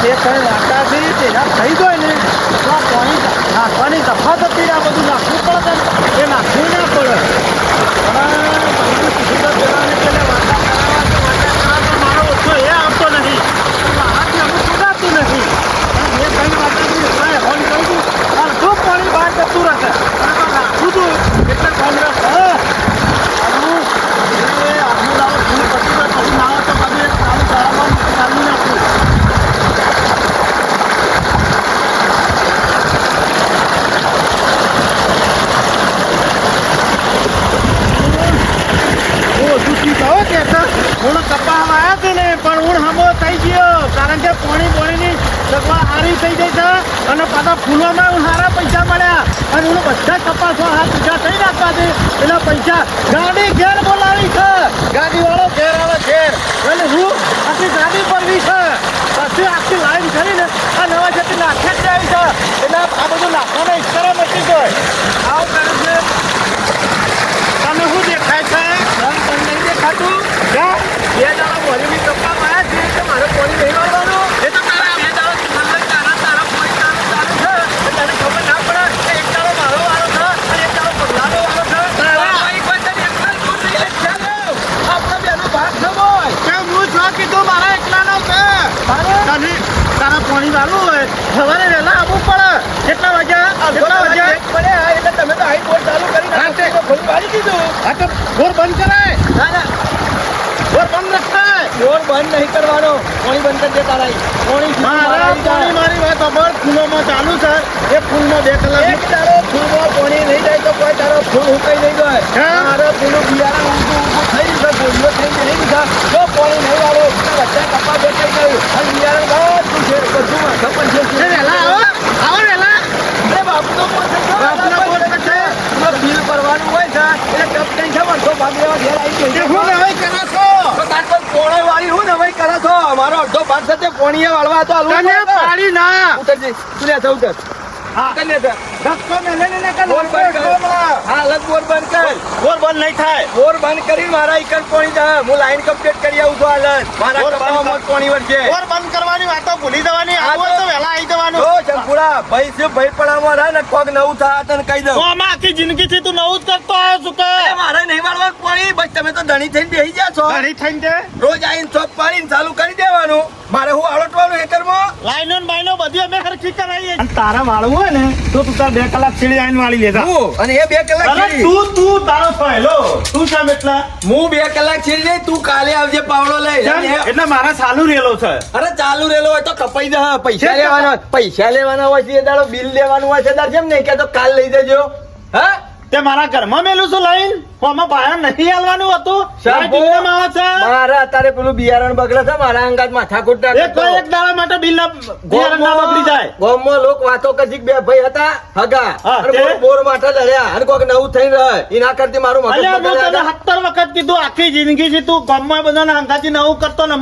તે કઈ વાટાથી તેના થઈ ગયો ને તો આ પાણી નાખવાની તફાત હતી આ બધું નાખવું પડે ને એ નાખવું ના પડે પેલાને પેલે વાટા કરાવવા તો મારો ઓછો એ આવતો નથી મારાથી અમુક સુધાતું નથી એ કઈ વાટાથી હોન કહું છું અડધું પાણી બહાર જતું રહેશે નાખું છું એટલે કોંગ્રેસ અને પાછા ફૂલોમાં સારા પૈસા મળ્યા અને હું બધા કપાસો હાથ ઊંચા થઈ નાખવા છે એના પૈસા ગાડી ઘેર બોલાવી છે ગાડીવાળો ઘેર આવે ઘેર એટલે હું આખી ગાડી પરવી છે પછી આખી લાઈન કરીને આ નવા જતી નાખે જ આવી છે એટલે આ બધું નાખવાના ઈચ્છા નથી ગઈ આવું કરે છે તમે શું દેખાય છે તમને નહીં દેખાતું ક્યાં બે દાડા ભરીની કપામાં આવ્યા છે મારે પોણી નહીં વાળવાનું એ તો તારા બે દાડા તારા પાણી વાળું હોય સવારે વહેલા આવવું પડે કેટલા વાગ્યા પડ્યા એટલે તમે તો હાઈ બોર ચાલુ કરી વાળી દીધું હા તો બોર બંધ કરાય બોર બંધ રખાય બોર બંધ નહીં કરવાનો પાણી બંધ કરી દે તારા પાણી મારી વાત ખબર ફૂલોમાં ચાલુ છે એ ફૂલમાં 2 કલાક એક તારો ફૂલમાં પાણી નહીં જાય તો કોઈ તારો ફૂલ ઉકાઈ નહીં જાય મારો ફૂલું બિયારણ ઊંધું થઈ ગયું બોલ્યો થઈ નહીં દીધા જો પાણી નહીં વાળો બધા કપા દેખાઈ ગયું અને બિયારણ બધું છે બધું ખબર છે વહેલા આવો વહેલા અરે બાપનો પોત છે બિલ ભરવાનું હોય છે એટલે કપ કઈ ખબર તો ભાગ લેવા ઘેર આવી ગઈ હું નવાઈ કરો છો તો તાર પર પોણાઈ વાળી હું નવાઈ કરો છો મારો અડધો ભાગ સાથે પોણીએ વાળવા તો આલું તને પાડી ના ઉતરજી તું લે ઉતર હા કને દે ધક્કો મે લઈને ને કર બોર બંધ કર હા લગ બોર બંધ કર બોર બંધ નહીં થાય બોર બંધ કરી મારા ઈકર પોણી જા હું લાઈન કમ્પ્લીટ કરી આવું છું હાલત મારા કપામાં પોણી વળશે બોર બંધ કરવાની વાતો ભૂલી જવાની આવો તો વેલા આવી જવાનું ઓ ચંપુડા ભાઈ છે ભાઈ પડામાં રહે ને કોક નવું થા તને કહી દઉં આમાં આખી જિંદગી થી તું નવું જ કરતો આવ્યો છું કે મારે નહીં વાળવાનું પાણી બસ તમે તો ધણી થઈને બેહી જા છો ધણી થઈને રોજ આઈને ચોપ પાડીને ચાલુ કરી દેવાનું મારે હું આળોટવાનું હેકરમાં લાઈનો ને બાઈનો બધી અમે ખર્ચી કરાવીએ અને તારા વાળવું હોય ને તો તું તાર 2 કલાક છેડી આઈને વાળી લેતા હું અને એ 2 કલાક છેડી તું તારો ફાયલો તું સામ એટલા હું 2 કલાક છેડી જઈ તું કાલે આવજે પાવડો લઈ એટલે મારા ચાલુ રેલો છે અરે ચાલુ રેલો હોય તો કપાઈ દે પૈસા લેવાના હોય છે દાડો બિલ લેવાનું હોય છે દાડ કેમ નહીં કે તો કાલ લઈ જજો હા તે મારા ઘરમાં મેલું છું લઈને આમાં બહાર નહીં આલવાનું હતું મારા અત્યારે પેલું બિયારણ બગડે છે મારા અંગાત માથાકૂટ એક દાડા માટે બિયારણ ના બગડી જાય ગામમાં લોક વાતો કજીક બે ભાઈ હતા હગા બોર માટે લડ્યા અને કોઈક નવું થઈ રહે એના કરતી મારું મગજ 70 વખત કીધું આખી જિંદગી થી તું ગામમાં બધાના હંગાથી નવું કરતો ને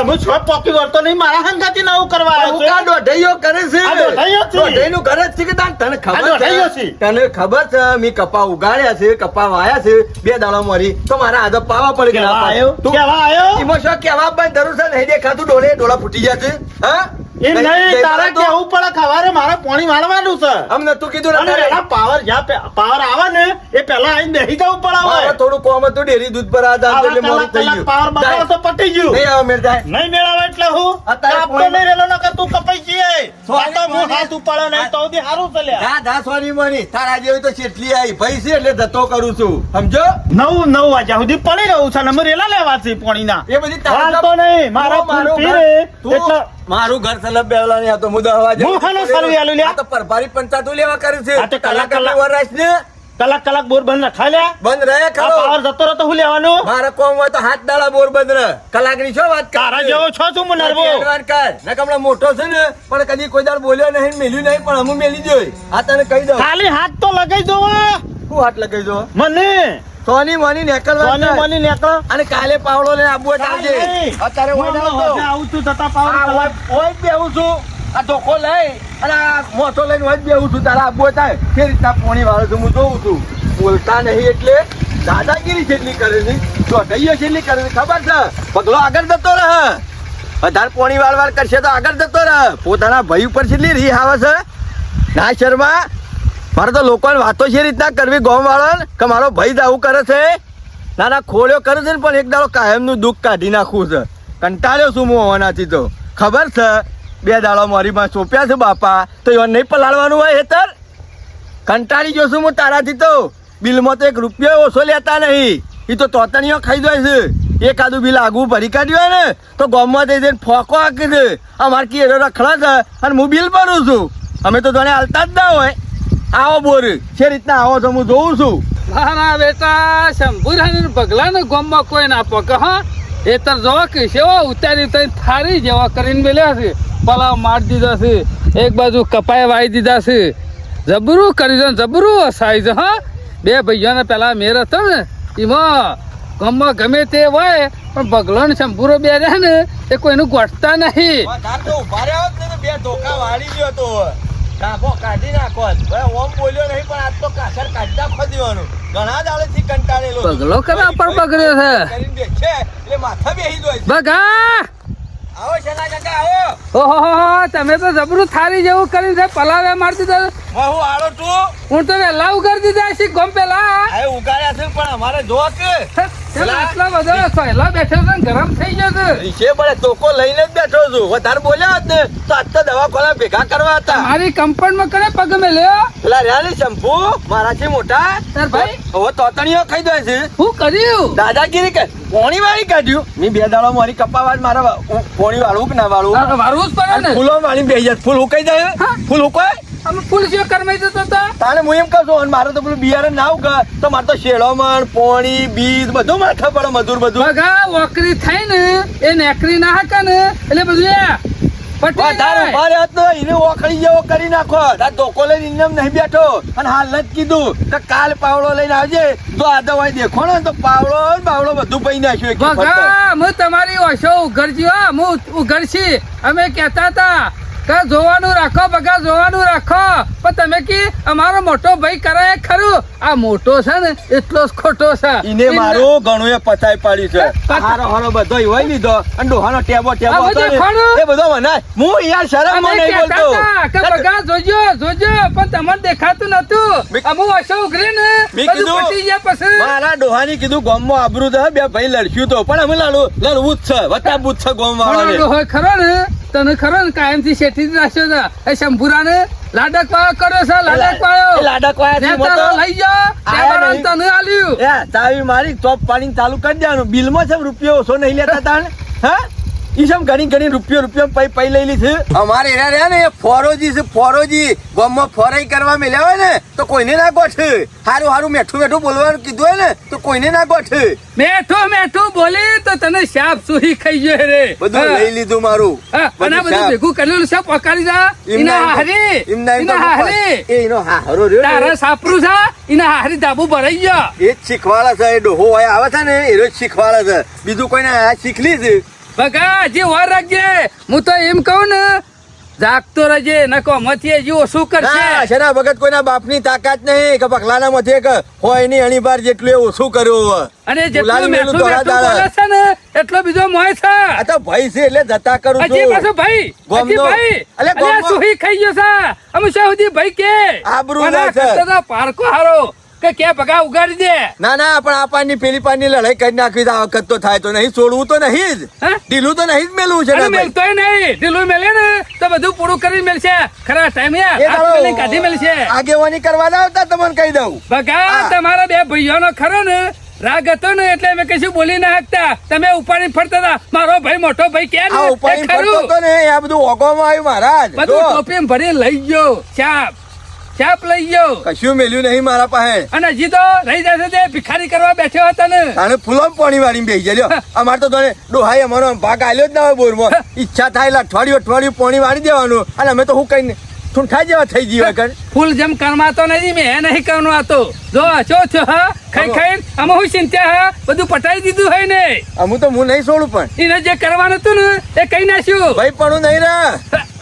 હું છોડ પોકી વળતો નહીં મારા હંગાથી નવું કરવા આવ્યો દોઢૈયો કરે છે દોઢૈયું કરે છે કે તને ખબર છે મી કપા ઉગાડ્યા છે કપા વાયા છે 2 દાડા મરી તો મારા આદત પાવા પડે કે ના પાયો તું કેવા આયો એમાં શું કેવા પણ જરૂર છે નહીં દેખાતું ડોળા ફૂટી ગયા છે હા એમ નહીં તારે કેવું પડે ખવારે મારે પાણી વાળવાનું છે અમ નતું કીધું ને પાવર પાવર આવે ને એ પહેલા આઈને બેહી જવું પડે થોડું કોમ હતું ડેરી દૂધ પર આદા એટલે મોર થઈ ગયું પાવર બગાડ તો પટી ગયું નહીં આવે મેર જાય નહીં મેળાવે એટલે હું આપતો નહીં રેલો ન કે તું કપાઈ જઈએ તો હું હાથ ઉપાડો નહીં તો દી હારું ચાલ્યા હા દા સોની મની તારા જેવી તો છેટલી આવી ભાઈ છે એટલે ધતો કરું છું સમજો 9 વાગ્યા સુધી પડી રહ્યું છે નંબર એલા લેવા છે પાણીના એ બધી તારા તો નહીં મારો પીરે એટલે મારું ઘર સલબ બેવલા ને તો મુદા હવા હું ખાનો સર્વે આલુ લે આ તો પરભારી પંચાયતો લેવા કરે છે આ તો કલાક વરાશ ને કલાક બોર બંધ રખા લે બંધ રહે ખરો પાવર જતો રહે તો હું લેવાનું મારે કોમ હોય તો 7 દાડા બોર બંધ રહે કલાક ની છો વાત તારા જેવો છો તું નરવો એડવાન્સ કર ને કમળા મોટો છે ને પણ કદી કોઈ દાડ બોલ્યો નહીં મેલ્યું નહીં પણ હું મેલી જોઈ આ તને કહી દઉં ખાલી હાથ તો લગાઈ દો હું હાથ લગાઈ દો મને સોની મની નેકળ અને કાલે પાવડો લઈને આબુ આવજે અત્યારે આવું છું તતા પાવડો ઓય બેહું છું આ ધોકો લઈ અને આ મોટો લઈને ઓય બેહું છું તારા આબુ થાય કે રીતના પોણી વાળો છું હું જોઉં છું બોલતા નહીં એટલે દાદાગીરી જેટલી કરે છે તો કહીએ જેટલી કરે છે ખબર છે પગલો આગળ જતો રહે વધારે પોણી વાળ કરશે તો આગળ જતો રહે. પોતાના ભાઈ ઉપર કેટલી રીહ આવે છે. ના શર્મા, મારે તો લોકોને વાતો છે રીતના કરવી ગામ વાળા કે મારો ભાઈ જ આવું કરે છે. ના ખોળ્યો કરે છે ને પણ એક દાડો કાયમનું દુઃખ કાઢી નાખવું છે. કંટાળ્યો છું હું હોવાનાથી તો ખબર છે. 2 દાડો મારી પાસે સોંપ્યા છે બાપા, તો એને નહીં પલાળવાનું હોય હેતર. કંટાળી ગયો છું હું તારાથી તો. બિલમાં તો 1 રૂપિયો ઓછો લેતા નહીં. એ તો તોતણીઓ ખાઈ જાય છે. એકાદું બિલ આગું ભરી કાઢ્યું હોય ને તો ગામમાં જઈ જઈને ફોકો હાકી છે. અમારે કી એનો રખડા છે અને હું બિલ ભરું છું. અમે તો તને હાલતા જ ના હોય. આવો બોર છે રીતના આવો છો હું જોઉં છું. મારા બેટા શંભુરાની પગલાને ગામમાં કોઈ ના પકે. હા એતર જોવા કે સેવા ઉતારી ઉતારી થારી જેવા કરીને મેલ્યા છે. પલાવ મારી દીધા છે, એક બાજુ કપાય વાઈ દીધા છે. જબરું કરી દો, જબરું હસાઈ છે. હા 2 ભાઈઓને પેલા મેર હતો ને એમાં ગામમાં ગમે તે હોય પણ બગલો ને શંભુરો 2 રહ્યા ને એ કોઈનું ગોઠતા નહીં. ઉભા રહ્યો ને 2 ધોકા વાળી ગયો તો નાખો કાઢી નાખો. ઓમ બોલ્યો નહીં પણ આજ તો કાસર કાઢી નાખો દેવાનું. ઘણા દાડેથી કંટાળેલો બગલો કરા પર બગડ્યો છે. કરીને છે એટલે માથા બેહી જાય. બગા આવો શેના કાકા આવો. ઓહો તમે તો જબરું થારી જેવું કરીને છે પલાવે મારતી તો હું આડો છું. હું તો વહેલા ઉગાડી દીધા છે ગમ પેલા. આ ઉગાડ્યા છે પણ અમારે જો કે આટલા બધા સહેલા બેઠો છે ને ગરમ થઈ ગયો છે. છે પણ તોકો લઈને જ બેઠો છું. વધારે બોલ્યા હોત ને તો આજ તો દવાખાના ભેગા કરવા હતા. મારી કંપાઉન્ડમાં કને પગ મેલ્યો પેલા રહ્યા ને શંભુ મારાથી મોટા તાર ભાઈ હવે તોતણીઓ ખાઈ દે છે. શું કર્યું? દાદાગીરી કે પોણી વાળી કાઢ્યું. મેં 2 દાડો મારી કપાવા મારા પોણી વાળું કે ના વાળું વાળવું જ પડે ને. ફૂલો વાળી બેહી જાય. ફૂલ ઉકાઈ જાય. ફૂલ ઉકાય અમે ફૂલ જેવો કરમાઈ જતો હતા. તાને હું એમ કહું છું અને મારે તો પેલું બિયારણ ના ઉગે તો મારે તો શેડોમણ પોણી બીજ બધું માથે પડે. મજૂર બધું બગા વકરી થાય ને એ નેકરી ના હાકે ને એટલે બધું પટી વધારે જાય. ઉભા રહ્યો તો એને ઓખડી જેવો કરી નાખો. આ ધોકો લઈને ઇન્જમ નહીં બેઠો અને હાલ જ કીધું કે કાલ પાવડો લઈને આવજે. જો આ દવાઈ દેખો ને તો પાવડો ને બાવડો બધું પઈ નાખ્યું. બગા હું તમારી ઓછો ઉઘરજી હો, હું ઉઘરશી. અમે કહેતા હતા કે જોવાનું રાખો બગા, જોવાનું રાખો. પણ તમે કી અમારો મોટો ભાઈ કરે ખરું. આ મોટો છે ને એટલો જ ખોટો છે. ઈને મારું ઘણું એ પતાઈ પાડ્યું છે. હારો હારો બધો હોય લીધો અને ડોહાનો ટેબો ટેબો હતો ને એ બધો મનાય. હું યાર શરમ માં નહીં બોલતો કે બગા જોજો જોજો પણ તમને દેખાતું નતું. અમુ ઓછો ઉઘરી ને બધું પટી ગયા પછી મારા ડોહાની કીધું ગામમાં આબરૂ છે. 2 ભાઈ લડ્યું તો પણ અમે લડવું જ છે. વટાબૂત છે ગામ વાળાને. ડોહો ખરો ને તને ખરો ને કાયમ થી શેઠી જ રાખ્યો છે. એ શંભુરા ને લાડક વાળો કર્યો છે. લાડક વાળો લાડક વાળા લઈ જાઓ તને આલ્યું. ચાવી મારી ચોપ પાણી ચાલુ કરી દેવાનું. બિલમાં છે રૂપિયો ઓછો નહીં લેતા તાણ. હા ઈસમ ઘણી રૂપિયો પૈ લઈ લીધી. અમારે એના રહ્યા ને ફોરોજી છે. ફોરોજી ગામમાં ફોરાઈ કરવા મેલ્યા હોય ને તો કોઈને ના ગોઠ. હારું મેઠું બોલવાનું કીધું હોય ને તો કોઈને ના ગોઠ. મેઠું બોલી તો તને સાપ સુહી ખાઈ ગયો રે. બધું લઈ લીધું મારું. અને બધું ભેગું કરેલું સાપ પકાડી જા. એના હારી એનો હારો રહ્યો તારા સાપરું છે. એના હારી ધાબુ ભરાઈ ગયો. એ જ શીખવાડે છે. એ ડોહો હોય આવે છે ને એ જ શીખવાડે છે. બીજું કોઈને શીખલી છે બગા હજી વાર રાખજે. હું તો એમ કહું ને જાગતો રહેજે નકો મથીએ જીવો શું કરશે. શેના ભગત કોઈના બાપની તાકાત નહીં કે પગલાના મથે કે હોય ની અણીબાર જેટલું એવું શું કર્યું. અને જેટલું મેઠું બોલે છે ને એટલો બીજો મોય છે. આ તો ભાઈ છે એટલે જતા કરું છું. હજી પાછો ભાઈ અલે સુહી ખાઈ ગયો છે. અમે સુધી ભાઈ કે આબરૂ ના છે. પારકો હારો કે પગા ઉગાડી દે. ના પણ આ પાની પેલી પાની લડાઈ કરી નાખવી આ વખત તો થાય તો નહીં. છોડવું તો નહીં જ. ઢીલું તો નહીં જ મેલવું છે. મેલતોય નહીં. ઢીલું મેલે ને તો બધું પૂરું કરી મેલશે. ખરા ટાઈમે કાઢી મેલશે. આગેવાની કરવા આવતા તમને કહી દઉં. બગા તમારા 2 ભાઈઓનો ખરો ને રાગ હતો ને એટલે અમે કશું બોલી ના શકતા. તમે ઉપાડી ફરતા હતા. મારો ભાઈ મોટો ભાઈ કે ઉપાડી ફરતો હતો ને આ બધું ઓગોમાં આવ્યું મહારાજ. બધું ટોપી ભરી લઈ ગયો. ચાપ લઈ ગયો. કશું મેલ્યું નહીં મારા પાસે. અને હજી તો રહી જશે તે ભિખારી કરવા બેઠો હતા ને. તાણે ફૂલોમ પાણી વાળી બેસી જાય. અમારે તો ડોહાઈ અમારો ભાગ આલ્યો જ ના હોય બોરમાં. ઈચ્છા થાય અઠવાડિયું પાણી વાળી દેવાનું અને અમે તો હું કઈ ઠૂંઠા જેવા થઈ ગયો. ફૂલ જેમ કરમાતો નથી. મેં નહીં કરવાનું આતો જો છો છો હા ખાઈ અમે હું ચિંતા હા બધું પટાઈ દીધું હોય ને. અમુ તો હું નહીં છોડું પણ એને જે કરવાનું હતું ને એ કઈ નાખ્યું. ભાઈ પણ નહીં રે.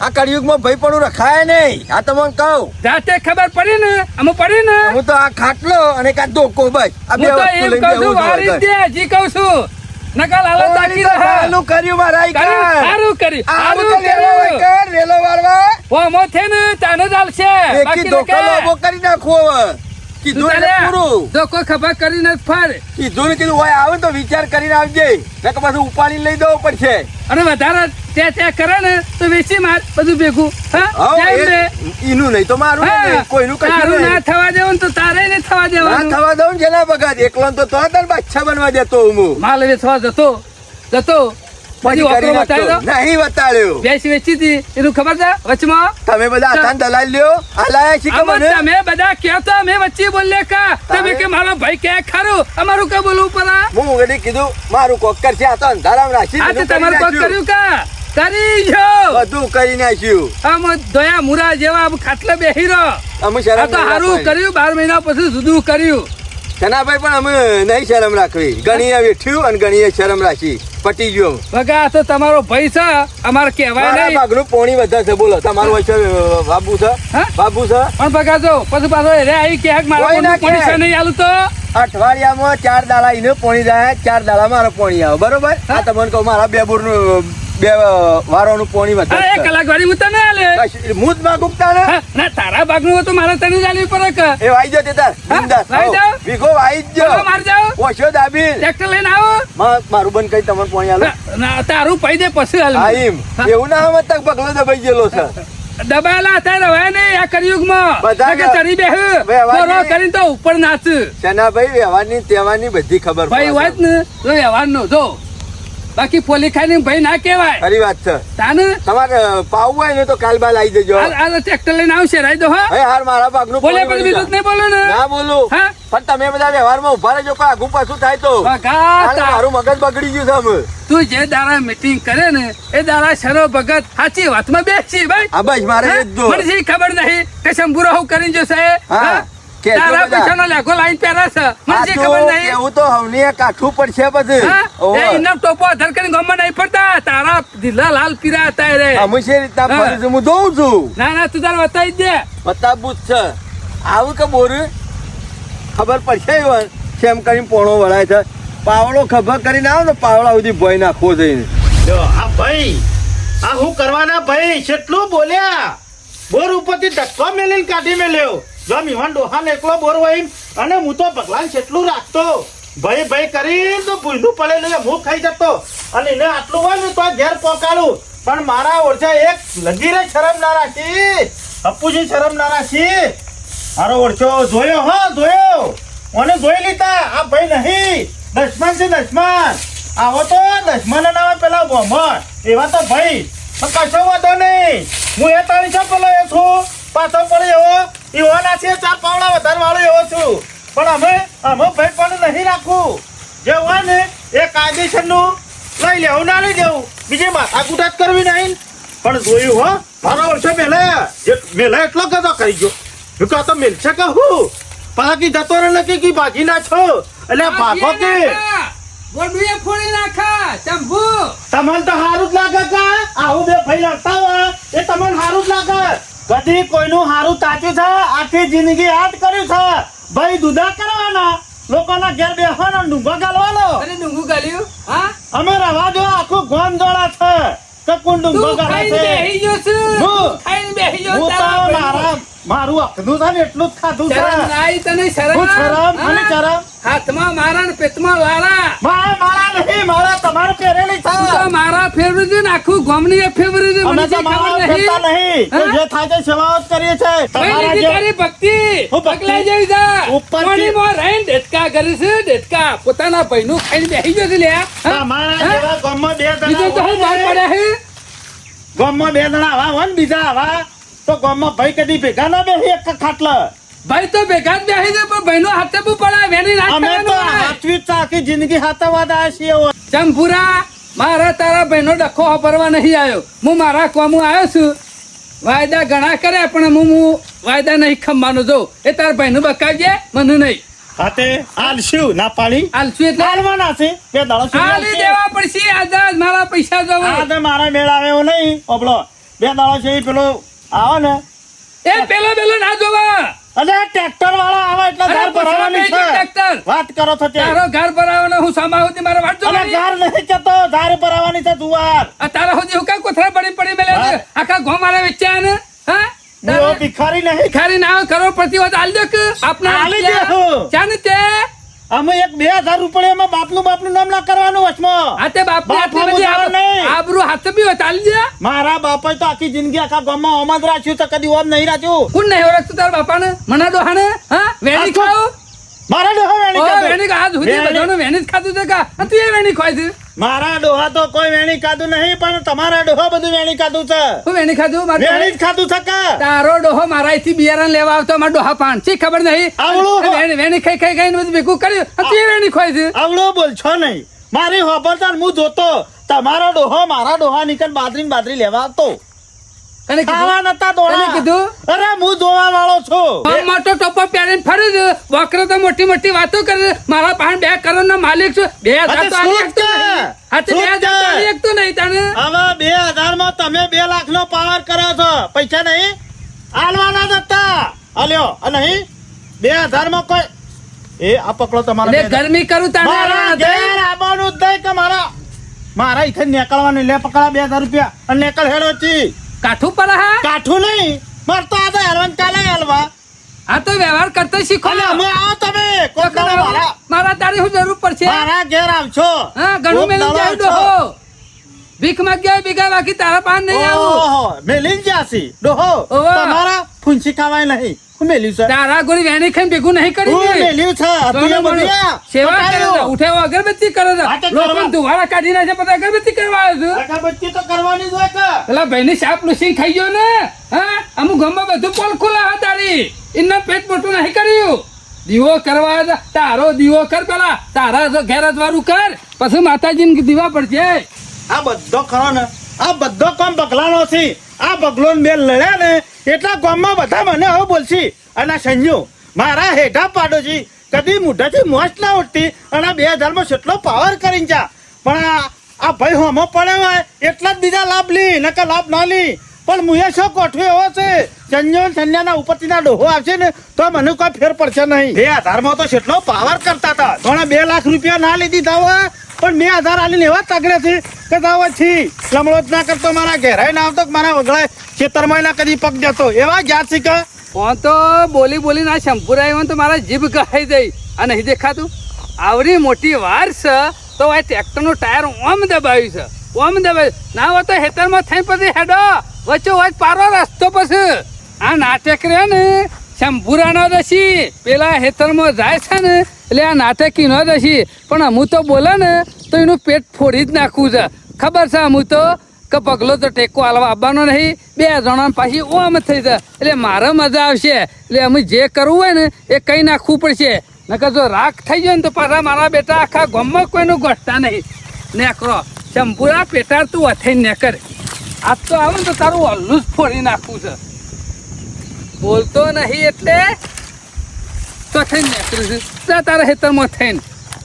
આ કળિયુગમાં ભાઈ પણ રખાય નહીં. આ તો મને કહું જાતે ખબર પડી ને અમે પડી ને. હું તો આ ખાટલો અને કાં ધોકો બસ આ બે વસ્તુ લઈને બેહું છું. હજી કહું છું નકા લાલચ તાકી રહે. સારું કર્યું મારા કર્યું, સારું કર્યું, આવું સારું તો વેલો કર્યું. વગર, વેલો વાળવા ઓમો છે ને તાને જ આલશે. એકી બાકી ધોકો નકે. લોભો કરી નાખવો હવે. તું કીધું એટલે તારે પૂરું. ધોકો ખભા કરીને જ ફર. કીધું ને કીધું હોય આવે ને તો વિચાર કરીને આવજે નકર પાછું ઉપાડીને લઈ દેવો પડશે. અને વધારે ત્યાં કરે ને તો વેચી માર બધું ભેગું. હા? હઉ, જેમ એ- લે. ઈનું નહીં તો મારું હા, નહીં, કોઈનું કશું તારું ના નહીં. થવા દેવું ને તો તારે નહીં થવા ના દેવાનું. થવા દઉં ને જેના બગાડ એકલો તો તાર બાદશાહ બનવા દેતો હું માલ વેચવા જતો પછી કરી વાપરો બતાવી નાખતો. દો. નહીં બતાડ્યો. ભેંસ વેચી હતી એનું ખબર છે વચમાં. તમે બધા આસાન દલાલ લ્યો આલાયા શીખો આમાં મને. તમે બધા કહો તો અમે વચ્ચે બોલીએ કા તમે કે મારો ભાઈ કે ખરું અમારું કે બોલવું પડે. હું વળી કીધું મારું કોક કરશે આ તો અંધારામાં રાખી આ તે દીધું, કરી તમારું કોક નાખ્યું. કર્યું કા કરી જો. બધું કરી નાખ્યું. આમ દયા મુરા જેવા આમ ખાટલે બેહી રહો. અમે આ શરમ તો નહીં સારું રાખવાની. કર્યું 12 મહિના પછી જુદું કર્યું. જનાભાઈ પણ અમે નહીં શરમ રાખવી. ગણીએ વેઠ્યું અને ગણીએ શરમ રાખી પટી ગયો. બગા આ તો તમારો ભાઈ છે અમારે કહેવાય મારા નહીં. ભાગનું પોણી વધારે છે બોલો તમારું હોય છે બાબુ છે હા? બાબુ છે પણ બગા જો પછી પાછો રે આવી કે મારા કોઈ ના કોઈનું કોણી કહે. છે નહીં આલું તો. અઠવાડિયામાં 4 દાડા એને પોણી જાય 4 દાડા મારો પોણી આવે બરોબર. આ તમને કહું મારા બે બોરનું બે વારોનું પોણી અરે વધારે એક છે. કલાક વાળી હું તને આલે. હું જ માગું તાને હા, ના તારા ભાગનું હોય તો મારે તને જ આલવી પડે કે. એ વાઈ જો તે તાર હા? બિંદાસ. વાઈ જાઓ? વિગો વાઈ જ બોલો જો માર જાઓ. ઓછો દાબી ટ્રેક્ટર લઈને આવો. મારું બંધ કઈ તમને પોણી આલો ના, તારું પૈ દે પછી હાલ. હા એમ એવું ના હોય તક પગલો દબાઈ ગયેલો છે. દબાયેલા હતા રવાય નહીં આ કળિયુગમાં. બધા કે ચડી બેહ વ્યવહારની- બોરો કરીને તો ઉપર નાચ. શનાભાઈ વ્યવહારની તહેવારની બધી ખબર ભાઈ વાત ને તો વ્યવહારનો જો બાકી પોલી ખાઈને ભાઈ ના કહેવાય. ખરી વાત છે. તાને તમારે પાવું હોય ને તો કાલ બાલ આવી જજો. આ ટ્રેક્ટર લઈને આવશે રાઈ દો. હા હવે હાર મારા ભાગનું બોલે પોણી પછી વળી બીજું જ નહીં બોલો ને. જાય. ના બોલું હા પણ તમે બધા વ્યવહારમાં ઉભા રહેજો કોઈ આગુ પાછું થાય તો બગા હાલે તા- મારું મગજ બગડી ગયું છે અમે. તું જે દાડા મીટિંગ કરે ને એ દાડા શરો ભગત સાચી વાતમાં બેસી ભાઈ. આ બસ મારે એ જ જો. મને શી ખબર નહીં કે શંભુરો હું કરીને જો સાહેબ. હા, હા? કહેજો તારા બધા. પૈસાનો લેખો લાઈન પહેરા છે મને આ શી તો ખબર નહીં. કેવું તો હવનીએ કાઠું પડશે બધું. હા? ઓહો. એ ઇનામ ટોપો અધર કરીને ગામમાં નહીં ફરતા તારા દિલા લાલ પીરા હતા રે. અમે છે રીતના હા. ફરી છે, હું જોઉં છું ના ના તું તારે બતાવી જ દે. બતાવવું જ છે. આવું કે બોર ખબર પડશે ઈવન કેમ કરીને પોણો વળાય છે. પાવડો ખબર કરીને આવો ને પાવડા સુધી ભોય નાખવો જઈને. જો આ ભાઈ આ હું કરવાના ભાઈ કેટલું બોલ્યા બોર ઉપરથી ધક્કો મેલીને કાઢી મેલ્યો જો મિવાન ડોહાને એકલો બોર હોય અને હું તો ભગવાન કેટલું રાખતો ભાઈ ભાઈ કરી તો ભૂલનું પડેલું એ હું ખાઈ જતો અને એને આટલું હોય ને તો ઘેર પોકાડું પણ મારા ઓળખા એક લગીરે શરમ ના રાખી અપ્પુજી શરમ ના રાખી મારો ઓળખો જોયો હા જોયો મને જોઈ લીધા આ ભાઈ નહીં દશમન છે દશમન આવો તો દશમન ના આવે પેલા બોમર એવા તો ભાઈ પણ કશો વાંધો નહીં હું એ તારી છે પેલો એ છું પાછો પડે એવો ના છે 4 પાવડા વધારે વાળો એવો છું પણ અમે ભાઈ પણ નહીં રાખવું જે હોય ને એ કાયદેસરનું લઈ લેવું ના લઈ દેવું બીજી માથા કુટાત કરવી નહીં પણ જોયું હો મારો વર્ષે મેલે એટલો કદો કરી ગયો હું કહો તો મેલશે કે હું પાકી જતો રહે નક્કી કે ભાગી ના છો એટલે ભાગો કે બોડુએ ફોડી નાખા શંભુ. તમને તો સારું જ લાગે કા આવું બે ભાઈ લડતા હોય એ તમને સારું જ લાગે કદી કોઈનું સારું તાચ્યું છે આખી જિંદગી યાદ કર્યું છે ભાઈ દુધા કરવાના લોકોના ઘેર બેસવાનો ડુંગો ગાલવાનો અરે ડુંગુ ગાલ્યું હા અમે રવા જો આખું ગોમ જોડા છે કે કોણ ડુંગો તું ગાલે ખાઈને છે બેહી ગયો છે. હું? ખાઈને બેહી ગયો હું તો તારા ભાઈનું. મારું અકનું છે ને એટલું જ ખાધું છે શરમ નાઈ તને શરમ? હું શરમ અને હા? શરમ હાથમાં મારા ને પેટમાં લારા. મારા નહીં મારા તમારે પહેરેલી તું છે તો મારા ફેવરી છે ને આખું ગામની એ ફેવરી છે. અમે મને તો શી મારા ખબર ફેરતા નહીં? નહીં તો હા? જે થાય છે સેવાઓ જ કરીએ છે ભાઈ તમારા લીધી જે તારી ભક્તિ. હું ભક્તિ? પગલા જેવી છે. ઉપરથી- પાણીમાં રહીને ડેટકા કરે છે, ડેટકા. પોતાના ભાઈનું ખાઈને બેસી ગયો છે લ્યા. હા? તમારા હા? જેવા ગામમાં બે જણા બીજું તો હું બહાર હોય ને, પડ્યા છે. ગામમાં બે જણા આવા હોય ને બીજા આવા તો ગામમાં ભાઈ કદી ભેગા ના બેસી એક ખાટલા ભાઈ તો ભેગા જ બેસી છે પણ ભાઈનો હાથે બહુ પડે વેની ના અમે તો કરવાનું હોય. હાથવી જ આખી જિંદગી હાથવાદ આવ્યા છીએ હવે. ચંપુરા મારા તારા ભાઈનો ડખો વાપરવા નહીં આવ્યો. હું મારા કોમું આવ્યો છું. વાયદા ઘણા કર્યા પણ હું વાયદા નહીં ખમવાનો જો એ તારા ભાઈનું બકાવજે મને નહીં. હાથે આલશું ના પાડી આલશું એટલે આલવાના છે બે દાડો આલી દેવા પડશે આઝાદ મારા પૈસા આ જોવા. તો મારા મેળ આવે એવું નહીં ઓબળો બે દાડો છે ઈ પેલો આવે ને એ પેલો ના જોવા અરે ટ્રેક્ટર વાળા આવે એટલે અરે ઘર ભરાવાની પૂછવા છે બેઠી ટ્રેક્ટર. વાત કરો છો તે તારો ઘર ભરાવાનો હું સમાવતી મારે વાંચો અરે ઘર નહીં કેતો ધાર ભરાવાની છે જુવાર તારા સુધી હું કાંઈ કોથળા પડી પડી મેલે છે? હા. આખા ગોમ મારે વેચ્યા ને હા હું ભિખારી નહીં ખારી ના કરોડપતિ હોત આલ દો કે આપના આલી દે હું. ચાને તે અમે એક 2000 રૂપિયામાં બાપનું નામ ના કરવાનું વચમાં આ તે બાપની બાપ આટલી હમું બધી જવાનું નહીં. આબરૂ હાથ બી હોત આલ દે મારા બાપાએ તો આખી જિંદગી આખા ગામમાં ઓમ જ રાખ્યું છે કદી ઓમ નહીં રાખ્યું કોણ નહીં ઓળખતું તારા બાપાને મના ડોહાને હા વેણી આ તો ખાઓ મારા ડોહા વેણી ઓ ખાધું. વેણી આજ સુધી વેણી. બધાનું વેણી જ ખાધું છે કા અને તું એ વેણી ખવાય છે મારા ડોહા તો કોઈ વેણી ખાધું નહીં પણ તમારા ડોહા બધું વેણી ખાધું છે હું વેણી ખાધું વેણી મારે જ ખાધું છે કે તારો ડોહો મારા અહીંથી બિયારણ લેવા આવતો મારો ડોહા પાન છે ખબર નહીં આવડું હો. વેણી ખાઈ ખાઈ ખાઈને બધું ભેગું કર્યું અને તું એ વેણી ખવાય છે આવડો બોલ છો નહીં મારી હોબરદાર હું જોતો તમારો ડોહો મારા ડોહા નીકળ બાદરી લેવા આવતો કને કીધું ખાવા નતા કને દોડા કીધું અરે હું જોવા વાળો છું આમ મોટો ટોપો પહેરીને ફરે છે વક્ર તો મોટી મોટી વાતો કરે છે. મારા પાસે 2 કરોડના માલિક છું 2000 તો આલી શકતો નહીં. હા તે 2000 તો આલી શકતો નહીં તને હવે 2000 માં તમે 2 લાખ નો પાવર કરો છો પૈસા નહીં આલવાના જ હતા આલ્યો આ નહીં 2000 માં કોઈ એ આ પકડો તમારા એટલે 2000. ગરમી કરું તને મારા ઘેર આવવાનું જ નહીં કે મારા ઈથે નીકળવાનું લે પકડા 2000 રૂપિયા અને નીકળ હેડો છી કાઠું પડે હા કાઠું નહીં મારતો આ તો હેલવાન ચાલે હેલવા આ તો વ્યવહાર કરતા શીખો અને અમે આવો તમે કોઈ દાડો મારા મારા તારી શું જરૂર પડશે મારા ઘેર આવશો હા ઘણું કોક મેલું દાડો જાય આવશો. ડોહો ભીખ માંગ્યા બીગા બાકી તારા પાસે નહીં આવું ઓહો મેલીન જાસી ડોહો ઓવા. તમારા ફૂંસી ખાવાય નહીં હું મેલ્યું છે તારા ગોળી વેણી ખાઈને ભેગું નહીં કરી હું દે. મેલ્યું છે ગણું અતુએ ગણું. બઢિયા. સેવા કરે છે પટાયો. ઉઠે એવો અગરબત્તી કરે હા છે તે લોકો કરવા. ધુવાડા કાઢી નાખે પછી અગરબત્તી કરવા આવ્યો છું અગરબત્તી તો કરવાની જ હોય કે પેલા ભાઈની સાપ લૂસીને ખાઈ ગયો ને હા અમુક ગામમાં બધું પોલ ખુલ્લા હતા તારી એમના પેટ મોટું નહીં કર્યું દીવો કરવા આવ્યા હતા. તારો દીવો કર પેલા તારા ઘેર વાળું કર પછી માતાજીને દીવા પડશે આ બધો ખરો ને આ બધો કામ બગલાનો છે આ બગલો ને બે લડ્યા ને એટલા ગામમાં બધા મને હવે બોલશી અને આ સંજુ મારા હેઠા પાડો છે કદી મોઢાથી મોજ ના ઉઠતી અને આ 2000 માં કેટલો પાવર કરીને જા પણ આ ભાઈ હોમો પડે હોય એટલા જ બીજા લાભ લી નકર લાભ ના લી પણ મુએ શું કોઠું એવો છે સંજુ સંજ્ઞાના ઉપરથી ડોહો આવશે ને તો મને કોઈ ફેર પડશે નહીં 2000 માં તો કેટલો પાવર કરતા હતા થોડા 2 લાખ રૂપિયા ના લીધી દાવા પણ 2000 આલીને એવા તગડે છે કે દાવા છી લમણો જ ના કરતો મારા ઘેરાય ના આવતો કે મારા વગળાય ખેતરમાં ના કદી પગ જતો એવા જાત છે કે હું તો બોલી બોલીને આ શંપુરા આવ્યો ને તો મારા જીભ કહાઈ જઈ આ નહીં દેખાતું આવડી મોટી વાર છે તો આ ટ્રેક્ટરનું ટાયર ઓમ દબાવ્યું છે ઓમ દબાવ્યું ના હોય તો હેતરમાં થઈ પછી હેડો વચ્ચે વચ પારો રસ્તો પછી આ નાટક રહ્યો ને શંભુરાનો દશી પેલા હેતરમાં જાય છે ને એટલે આ નાટકી નો દશી પણ અમું તો બોલે ને તો એનું પેટ ફોડી જ નાખવું છે ખબર છે અમું તો કે પગલો તો ટેકો હાલવા આવવાનો નહીં 2 જણા પાછી ઓમ થઈ જાય એટલે મારે મજા આવશે એટલે અમે જે કરવું હોય ને એ કઈ નાખવું પડશે નકર જો રાખ થઈ જાય ને તો પાછા મારા બેટા આખા ગામમાં કોઈનું ગોઠતા નહીં નેકરો શંભુરા પેટાર તું અથઈને નેકર આજ તો આવે ને તો તારું હલ્લું જ ફોડી નાખવું છે બોલતો નહીં એટલે તો થઈને નેકરું છે જા તારા હેતરમાં થઈને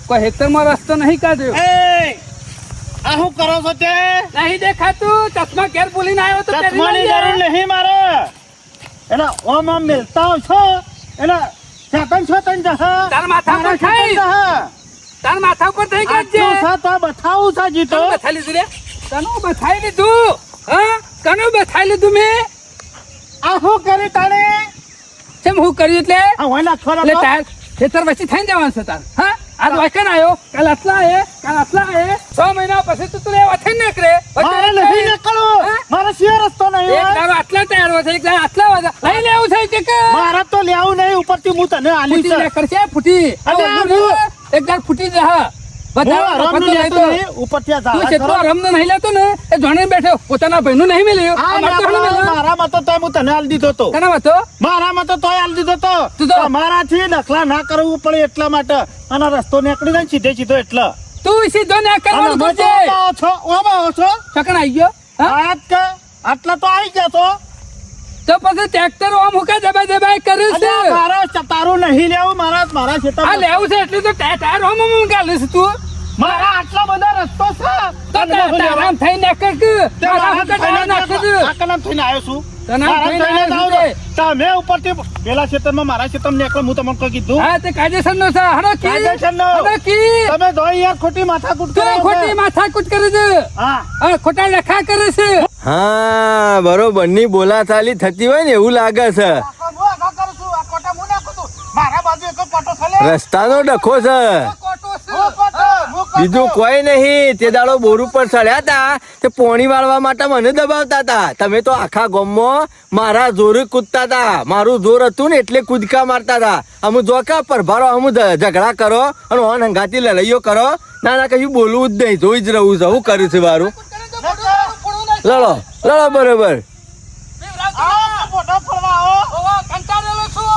કોઈ હેતરમાં રસ્તો નહીં કાઢ્યો એ આ શું કરો છો તે નહીં દેખાતું ચશ્મા ઘેર ભૂલીને આવ્યો તો પહેરી ચશ્માની લેજે. જરૂર નહીં મારે એના ઓમ આમ મેલતા છો એના ચાકન છો તન જહ તારા માથા પર ખાઈ. તાર માથા ઉપર થઈ ગયા છે બતાવું છે જીતો કનું બથાઈ લીધું રે કનું બથાઈ લીધું હા કનું બથાઈ લીધું મેં આ શું કરી તાણે કેમ હું કર્યું એટલે આ હોય નાખવાનો એટલે તાર ખેતર વચ્ચે થઈને જવાનું છે તાર હા આજ વાયકન આવ્યો કાલ આટલા આયે 6 મહિના પછી તું લેવા થઈને નીકળે મારે નહીં નીકળવું હા? મારે શિયાર રસ્તો નહીં એક હોય. દાડો આટલા તૈયાર હોય છે એક દાડો આટલા વાજા લઈ લેવું છે કે મારે તો લેવું નહીં ઉપરથી હું તને આલી ફૂટી છે નીકળશે ફૂટી અરે આ આ ઓલું એક દાડ ફૂટી જા હું બધા આરામનું લેતો નહીં, ઉપરથી આ તું ઝાડા જેટલો કરો. રમનો નહીં લેતો ને એ જોણે બેઠો પોતાના ભાઈનું નહીં મળ્યું આ અમારે તો નાખડો નહીં મળ્યું. મારામાં તો તોય હું તને આલી દીધો તો કના વાતો મારામાં તો તોય આલી દીધો તો તું તો- તમારાથી દખલા ના કરવું પડે એટલા માટે અને રસ્તો નીકળી જાય ને સીધે સીધો એટલે તું સીધો ના અને કરવાનું મજો કરજે આવો છો ઓમ આવો છો સકન આવી ગયો હા? આજ કે આટલા તો આવી ગયા તો તો પછી ટ્રેક્ટર ઓમ હુકા દબાઈ કર્યું અરે છે મારા તારું નહીં લેવું મારા આ ખેતર લેવું છે એટલે તો ટાયર ઓમ ઓમ ગાલીશ તું મારા આટલા બધા રસ્તો છે તો અને હું લેવા- આરામ થઈ નાખર કે તે મારા મારા હુકા ટાયર નાખી દે. આ કલમ થઈને આવ્યો છું તને મારા કઈ કઈને ના જાઓ આવે. તો તમે ઉપરથી પેલા ક્ષેત્રમાં મારા ક્ષેત્રમાં નીકળો હું તમને કોઈ કીધું હા તે કાયદેસરનો છે હડો કી કાયદેસરનો. હડો કી તમે જો યાર ખોટી માથાકૂટ તું કરો ખોટી છો. માથાકૂટ કરે છે હા હા ખોટા લખા કરે છે હા બરોબર ની બોલાચાલી થતી હોય ને એવું લાગે છે મારા બાજુ એક કોટો છલે રસ્તાનો ડખો છે ખોટો છે હું કોટો, હું કોટો. બીજું કોઈ નહીં. તે દાડો બોર ઉપર ચડ્યા તા તે પોણી વાળવા માટે મને દબાવતા હતા. તમે તો આખા ગામમાં મારા જોરે કૂદતા હતા. મારું જોર હતું ને એટલે કૂદકા મારતા હતા. અમુ જોકા પરભારો અમુ ઝઘડા કરો અને ઓન હંગાતી લડાઈઓ કરો. ના ના કશું બોલવું જ નહીં, જોઈ જ રહું છું. હું કર્યું છે મારું? લડો લડો બરોબર. આ મોઢો ફોડવા આવો. કંટાળેલો છું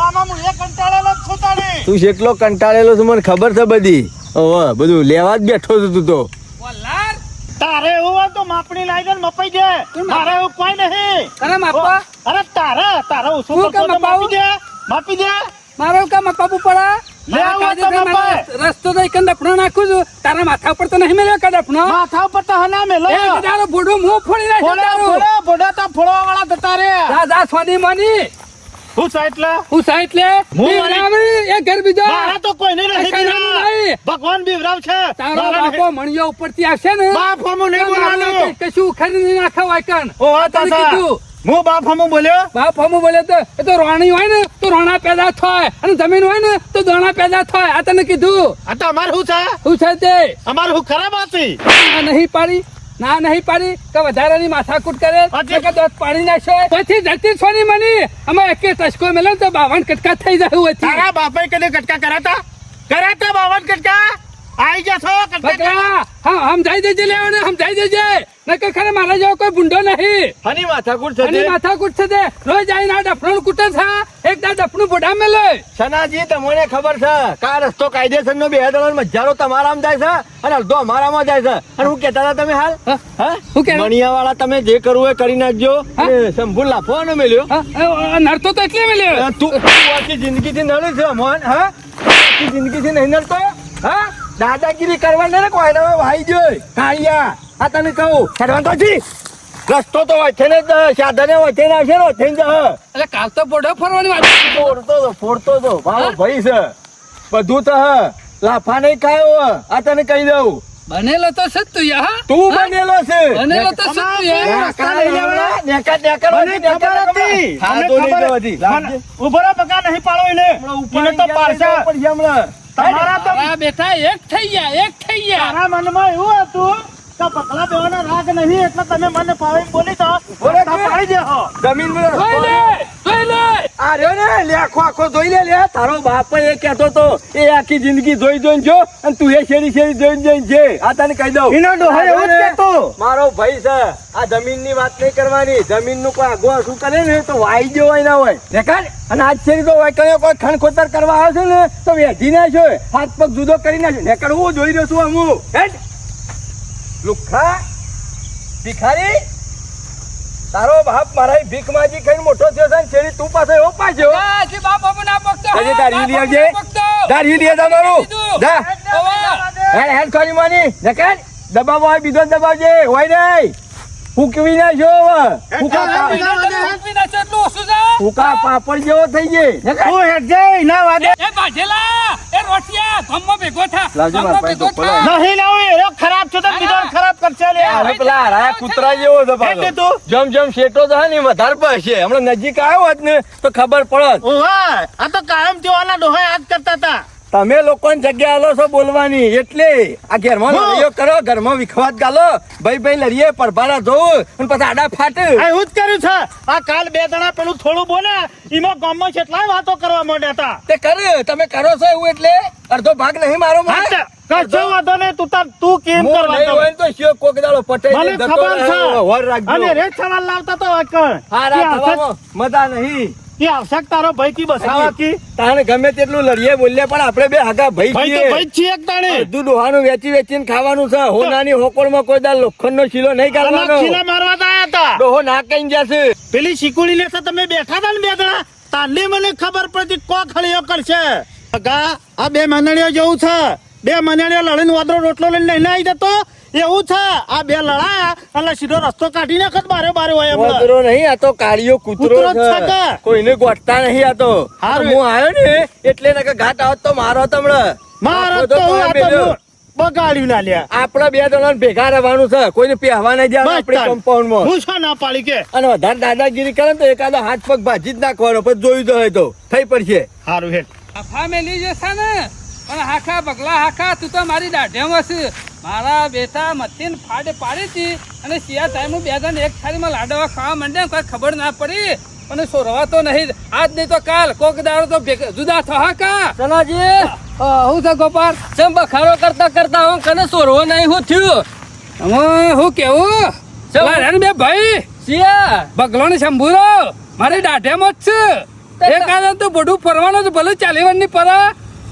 આમાં હું એક કંટાળેલો જ છું તાણી. તું કેટલો કંટાળેલો છું મને ખબર છે બધી. ઓહ બધું લેવા જ બેઠો છું તું તો. વલાર તારે એવું હોય તો માપણી લાવી દે ને મપાઈ દે. મારે એવું કોઈ નહીં. કરે માપા અરે તારે ઓછું હું કરતો કેમ તો મપાવું? માપી દે. મારો કામ મપાવું પડે લે આવો મારા તો કાયદેસર મપાય. મારા રસ્તો તો એક ડફણો નાખું છું તારા માથા ઉપર તો નહીં મેલ્યો કે ડફણો માથા ઉપર તો હના મેલો. એ તારો બુડું મું ફોડી નાખ્યું ફોડો, તારું ફોડો, ફોડો તો ફોડવા વાળા જતા રે. જા જા સોની મોની હું છે એટલે? હું સાઈડ લે હું બીવડાવી, એ ઘર બીજો મારા તો કોઈને નહીં કઈ બીવડાવ. નહીં. ભગવાન બીવડાવ છે. તારો મારા બાપો નહીં. મણિયો ઉપરથી આવશે ને બાપ હમું નહીં બોલવાનું. કશું ખરી નાખા વાયકણ ઓ હા તને તાતા. કીધું. હું બાપ હમું બોલ્યો. બાપ હમું બોલે તો એ તો રોણી હોય ને તો રોણા પેદા થાય અને જમીન હોય ને તો દોણા પેદા થાય આ તને કીધું આ તો અમારે શું છે? શું છે તે અમારે શું ખરાબ હતી? ના નહીં પાડી ના નહીં પાડી કે વધારાની માથાકૂટ કરે હાજી. કે દોત પાડી નાખશે પછી જતી સોની મની અમે એકે ટસકો મેલે ને તો 52 કટકા થઈ જાય હોય તારા બાપે કદી કટકા કરાતા? કરાતા 52 કટકા? આઈ જા છો કટકા કરવા? બકરા હા સમજાઈ દેજે લેવાને સમજાઈ દેજે નકર ખરે મારા જેવો કોઈ ભૂંડો નહીં હની માથાકૂટ અને માથાકૂટ છે તે રોજ આઈને આ ડફણું કૂટે છે એક દા ડફણું બોડા મેલે સનાજી તમને ખબર છે કે આ રસ્તો કાયદેસર નો $2 મજારો તમારામાં જાય છે અને અડધો અમારામાં જાય છે. અને હું કહેતા હતા તમે હાલ હા? હા હું કહેતો? મણિયા વાળા તમે જે કરવું એ કરી નાખજો. હા? અને શંભુ લાફો ન મેલ્યો. નડતો તો એટલે મેલ્યો તું આખી જિંદગીથી નડે છે મોહન. હા આખી જિંદગીથી નહીં નડતો. હા દાદાગીરી કરવા ને કોઈ ના ભાઈ જોઈ કાળિયા. આ તને કહું હેડવાન તો જી રસ્તો તો હોય છે ને સાધને હોય છે ને આવશે ને થઈ જા. એટલે કાલ તો બોડો ફરવાની વાત ફોડતો તો મારો ભાઈ છે બધું તો હ લાફા નહીં ખાયો. આ તને કહી દઉં બનેલો તો છે જ તું યા હા? તું બનેલો છે. બનેલો તો છે જ તું યાર નેકા નહીં લેવાના, નેકા નેકા મને ખબર હતી. હા, મને તો નહીં ખબર જવાતી. હતી. મને ઉભો રહો, પગા નહીં પાડો એને. એને તો પાડશે. તમારા તો તારા બેટા એક થઈ ગયા તારા મનમાં એવું હતું કે પગલા બેવાનો રાગ નહીં એટલે તમે મને પાડી બોલી તો બોલે તો પાડી દેહો. જમીન પર જોઈ લે આ રહ્યો ને લે આખો જોઈ લે તારો બાપ એ કહેતો તો એ આખી જિંદગી જોઈ જો અને તું એ શેરી જોઈને જે આ તને કહી દઉં એનો ડોહો એવું જ કહેતો. મારો ભાઈ છે. આ જમીન ની વાત નહીં કરવાની. જમીન નું કોઈ આગો શું કરે ને તો વાઈ ગયો હોય ના હોય દેખાડ. અને આજ શેરી તો હોય કયો કોઈ ખણ ખોતર કરવા આવે છે ને તો વેચી નાખ્યો હાથ પગ જુદો કરી નાખ્યો નેકર હું જોઈ રહ્યો છું અમુ હેડ લુખા ભિખારી. તારો બાપ મારા ભીખ માજી ખાઈને મોટો થયો છે ને શેરી તું પાસે એવો પાછો જી બાપ અમને ના પકતો હજી તારી લઈ આવજે. તારી લઈ આવજે મારું. જા. હેડ હેડ ખોરી માની નકર દબાવ હોય બીજો દબાવજે હોય નહીં ફૂકવી નાખ્યો હવે. ફૂકા પાપડ જેવો થઈ ગઈ. તું હેડ જઈ ના વાદે લાવજો મારા પાસે તો પડા. નહીં લાવું એરો ખરાબ છે તો બીજો ખરાબ કરશે લે. અરે પેલા હરાયા કૂતરા જેવો છે પાછો. એટલે તું? જમ જમ શેઠો તો હે ને વધારે પડશે. હમણાં નજીક આવ્યો હોત ને તો ખબર પડત. ઓહા આ તો કાયમ તેવાના ડોહા યાદ કરતા હતા. તમે લોકોની જગ્યા આલો છો બોલવાની એટલે આ ઘરમાં લડીઓ કરો ઘરમાં વિખવાદ ગાલો ભાઈ લડીએ પરભારા જોવું અને પછી આડા ફાટ. આ એવું જ કર્યું છે. આ કાલ બે જણા પેલું થોડું બોલે એમાં ગામમાં કેટલાય વાતો કરવા માંડ્યા હતા. તે કરે તમે કરો છો એવું એટલે અડધો ભાગ નહીં મારો હા મને. તે કશો વાંધો નહીં. તું કેમ હું કરવા નહીં હોય ને તો શિયો કોક દાડો પટે મને ખબર છે. વર રાખજો. અને રેત સવાલ લાવતા તો વાકણ. હારા થવામાં મજા નહીં. એ આવશે તારો ભાઈ કી બસાવા કી તાણે ગમે તેટલું લડીએ બોલીએ પણ આપણે બે આગા ભાઈ ભાઈ તો છીએ. ભાઈ જ છીએ એક તાણે. બધું ડોહાનું વેચીને ખાવાનું છે. હોનાની હોકોળમાં કોઈ દાળ લોખંડનો શીલો નહીં આના કાઢવાનો. ખીલા મારવા તો આયા હતા. ડોહો ના કઈ જશે. પેલી શીકુડી ને તો તમે બેઠા હતા ને બે જણા તાને મને ખબર પડી કો ખળીઓ કરશે. આ બે મંડળીઓ જેવું છે. બે મંડળીઓ લડીને વાદળો રોટલો લઈને લઈને આવી જતો એવું છે આ બે લડાયા એટલે સીધો રસ્તો કાઢી નાખત બારે બારે હોય એમ કૂતરો નહીં આ તો કાળિયો કૂતરો કૂતરો જ છે છે કે? કોઈને ગોઠતા નહીં આ તો હારું. હું આવ્યો ને એટલે નકર ઘાટ આવત તો મારો તમને મારા આખો તો તો આ તમે તો બગાડ્યું ના લ્યા આપડા બે જણા ભેગા રહેવાનું છે કોઈને પહેવા નહીં દેવાનું બસ આપણી તાન. કમ્પાઉન્ડ માં હું શું ના પાડી કે અને વધારે દાદાગીરી કરે ને તો એકાદો હાથ પગ ભાજી જ નાખવાનો પછી જોયું તો હોય તો થઈ પડશે સારું હેડ આફા મેલી જશે ને પણ હાખા બગલા હાખા તું તો મારી દાઢેમાં હશે મારા બેટા મતીન ફાડે પાડી હતી અને શિયા ટાઈમ બે જણ એક થાળીમાં લાડવા ખાવા માંડે ને કોઈ ખબર ના પડી અને સોરવા તો નહીં આજ નહીં તો કાલ કોક દાડો તો જુદા થવા કા સનાજી હું છે ગોપાલ ચમ બખાડો કરતા કરતા હું કને સોરવો નહીં હું થયું હવે હું કેવું ચલા બે ભાઈ સિયા બગલો ને શંભુરો મારી દાઢેમાં જ છે એક આદમ તો બધું ફરવાનું છે ભલે ચાલીવન ની પર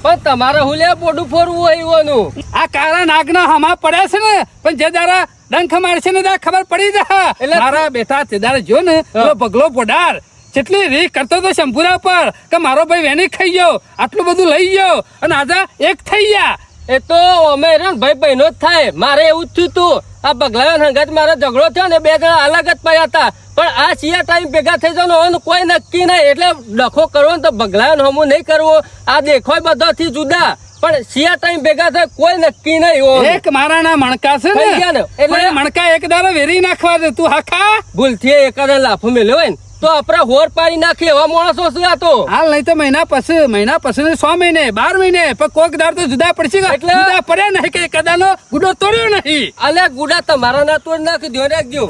પણ તમારે હું લે પોડું ફોરવું હોય એવાનું આ કાળા નાગના હમા પડ્યા છે ને પણ જે દારા ડંખ મારશે ને ત્યાં ખબર પડી જાય એટલે મારા બેટા તે દાડે જો ને પેલો બગલો પોડાર કેટલી રીત કરતો તો શંભુરા પર કે મારો ભાઈ વેની ખાઈ ગયો આટલું બધું લઈ ગયો અને આજે એક થઈ ગયા એ તો અમે રે ને ભાઈ બહેનો જ થાય મારે એવું જ થયું તું આ બગલાયો હંગાત મારો ઝઘડો થયો ને બે જણા અલગ જ પડ્યા હતા પણ આ સિયા ટાઈમ ભેગા થઈ જવાનું કોઈ નક્કી નહીં એટલે ડખો કરવો ને તો બગલાયો હમું નહીં કરવો આ દેખોય બધાથી જુદા પણ સિયા ટાઈમ ભેગા થાય કોઈ નક્કી નહીં એક મારા ના મણકા છે થઈ ગયા ને ને. એટલે- એટલે મણકા એક દાડો વેરી નાખવા દે તું હાખા ભૂલથી એકાદા લાફો મેલ્યો હોય ને તો આપણે હોર પાડી નાખીએ એવા માણસો છે આ તો હાલ નહીં તો મહિના પછી ને 6 મહિને 12 મહિને પણ કોક દાડ તો જુદા પડશે કે એટલે- જુદા પડ્યા નહીં કે કદાનો ગુડો તોડ્યો નહીં અલ્યા ગુડા તમારા ના તોડ નાખી ધ્યાન રાખજો